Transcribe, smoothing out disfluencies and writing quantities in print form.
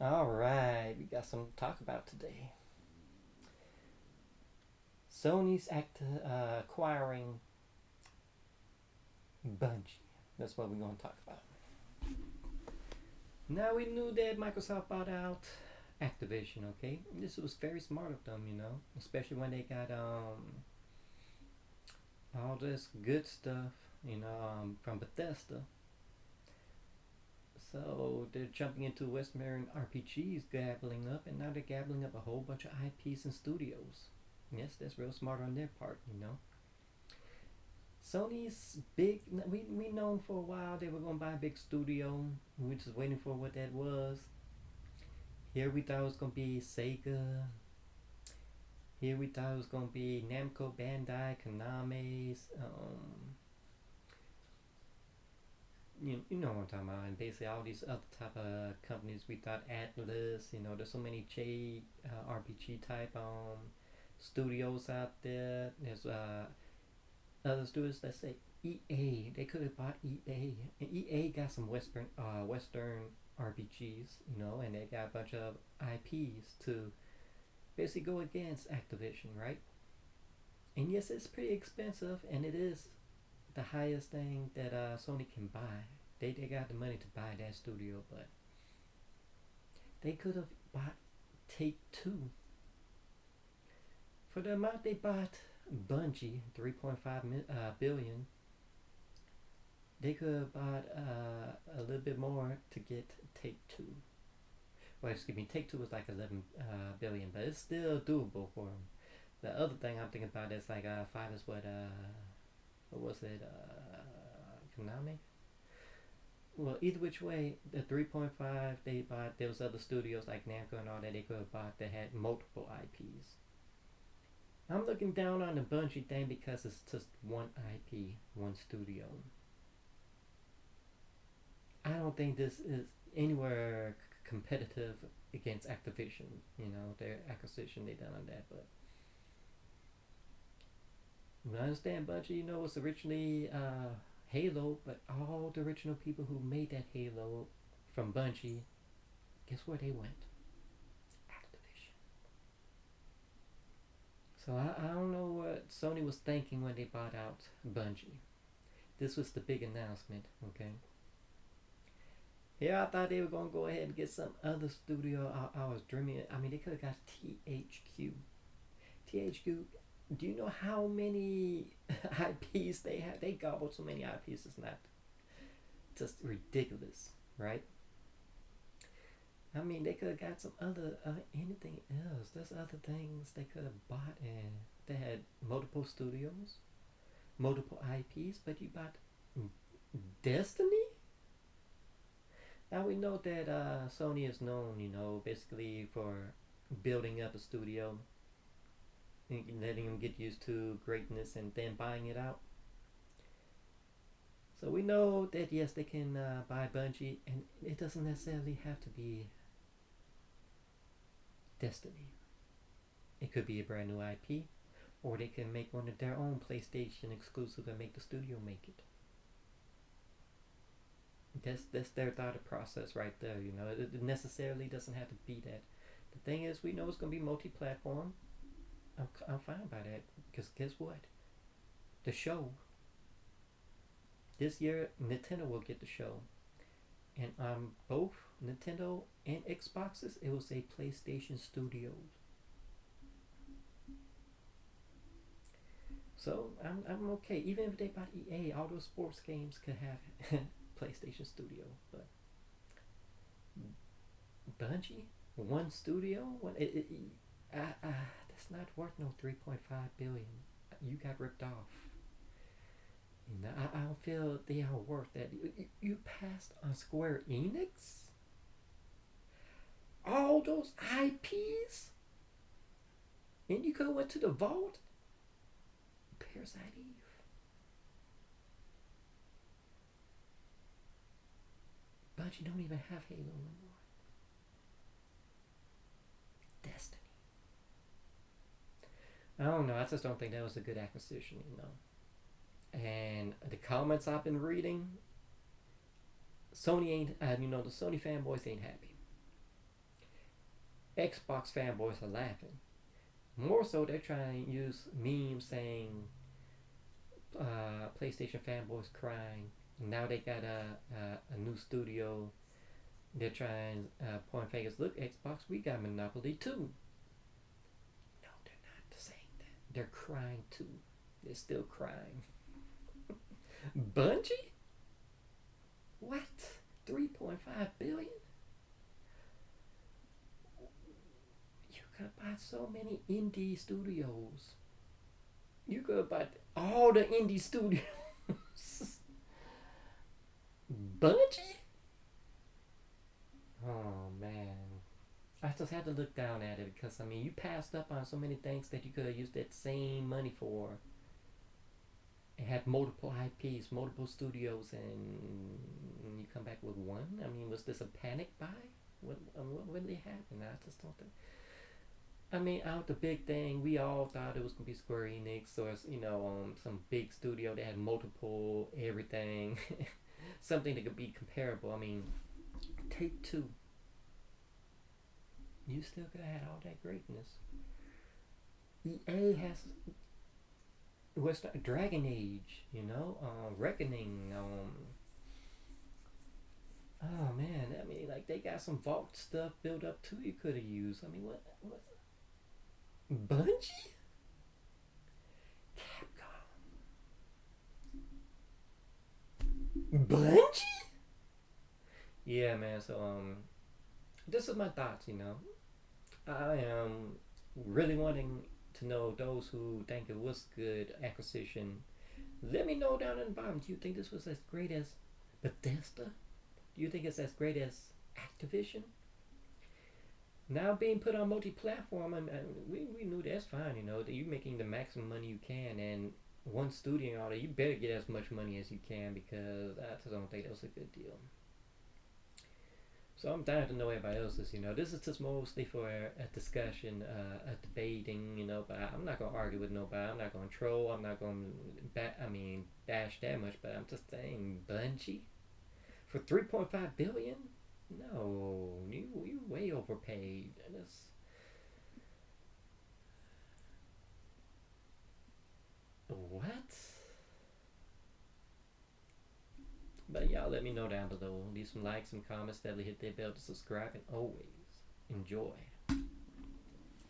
All right, we got some to talk about today. Sony's acquiring Bungie. That's what we're going to talk about. Now we knew that Microsoft bought out Activision. Okay, this was very smart of them, especially when they got all this good stuff, from Bethesda. So they're jumping into Western RPGs, gabbling up, and now they're gabbling up a whole bunch of IPs and studios. Yes, that's real smart on their part. Sony's big. We known for a while they were gonna buy a big studio. We were just waiting for what that was. Here we thought it was gonna be Sega. Here we thought it was gonna be Namco, Bandai, Konami's. You know what I'm talking about. And basically all these other type of companies. We thought Atlas. There's so many RPG type studios out there. There's other studios that say EA. They could have bought EA, and EA got some Western RPGs, and they got a bunch of IPs to basically go against Activision, right? And yes, it's pretty expensive, and it is the highest thing that Sony can buy. They got the money to buy that studio, but they could have bought Take Two for the amount they bought Bungie, 3.5 billion. They could have bought a little bit more to get Take Two. Well, excuse me, Take Two was like 11 billion, but it's still doable for them. The other thing I'm thinking about is like five is what was it, Konami? Well, either which way, the 3.5 they bought. There was other studios like Namco and all that they could have bought that had multiple IPs. I'm looking down on the Bungie thing because it's just one IP, one studio. I don't think this is anywhere competitive against Activision. Their acquisition they done on that, but I understand Bungie. Was originally Halo, but all the original people who made that Halo from Bungie, guess where they went? Activision. So I don't know what Sony was thinking when they bought out Bungie. This was the big announcement, okay? Yeah, I thought they were gonna go ahead and get some other studio. I was dreaming. I mean, they could have got THQ. THQ. Do you know how many IPs they have? They gobbled so many IPs. It's not just ridiculous, right? I mean, they could have got some other anything else. There's other things they could have bought, and they had multiple studios, multiple IPs. But you bought Destiny. Now we know that Sony is known, basically for building up a studio, letting them get used to greatness, and then buying it out. So we know that yes, they can buy Bungie, and it doesn't necessarily have to be Destiny. It could be a brand new IP, or they can make one of their own PlayStation exclusive and make the studio make it. That's their thought process right there. It necessarily doesn't have to be that. The thing is, we know it's gonna be multi-platform. I'm fine by that because guess what? The show this year, Nintendo will get the show, and on both Nintendo and Xboxes, it will say PlayStation Studios. So I'm okay. Even if they bought EA, all those sports games could have PlayStation Studio, but Bungie, one studio, that's not worth no 3.5 billion. You got ripped off. I don't feel they are worth that. You passed on Square Enix. All those IPs, and you could have went to the vault. Parasite Eve. Bungie don't even have Halo no more. Destiny. I don't know. I just don't think that was a good acquisition. And the comments I've been reading, Sony ain't. The Sony fanboys ain't happy. Xbox fanboys are laughing. More so, they're trying to use memes saying PlayStation fanboys crying. Now they got a new studio. They're trying point fingers. Look, Xbox, we got Monopoly too. No, they're not saying that. They're crying too. They're still crying. Bungie? What? 3.5 billion? You could buy so many indie studios. You could buy all the indie studios. Bungie? Oh man. I just had to look down at it because I mean you passed up on so many things that you could have used that same money for. It had multiple IPs, multiple studios, and you come back with one. I mean, was this a panic buy? What really happened? I just don't think. I mean, out the big thing, we all thought it was gonna be Square Enix or some big studio that had multiple everything, something that could be comparable. I mean, Take Two, you still could have had all that greatness. EA has what's that? Dragon Age, Reckoning. Oh man, I mean, like they got some vault stuff built up too. You could have used. I mean, what? Bungie, Capcom, Bungie. Yeah, man. So this is my thoughts. I am really wanting to know those who think it was good acquisition. Let me know down in the bottom. Do you think this was as great as Bethesda? Do you think it's as great as Activision? Now being put on multi-platform, and we knew that's fine. That you're making the maximum money you can, and one studio and all that, you better get as much money as you can because I just don't think that was a good deal. So I'm dying to know everybody else's. This is just mostly for a discussion, a debating. But I'm not gonna argue with nobody. I'm not gonna troll. I'm not gonna bash that much. But I'm just saying, Bungie for 3.5 billion. No, you way overpaid. That's what? But y'all let me know down below. Leave some likes, some comments, definitely hit that bell to subscribe, and always enjoy.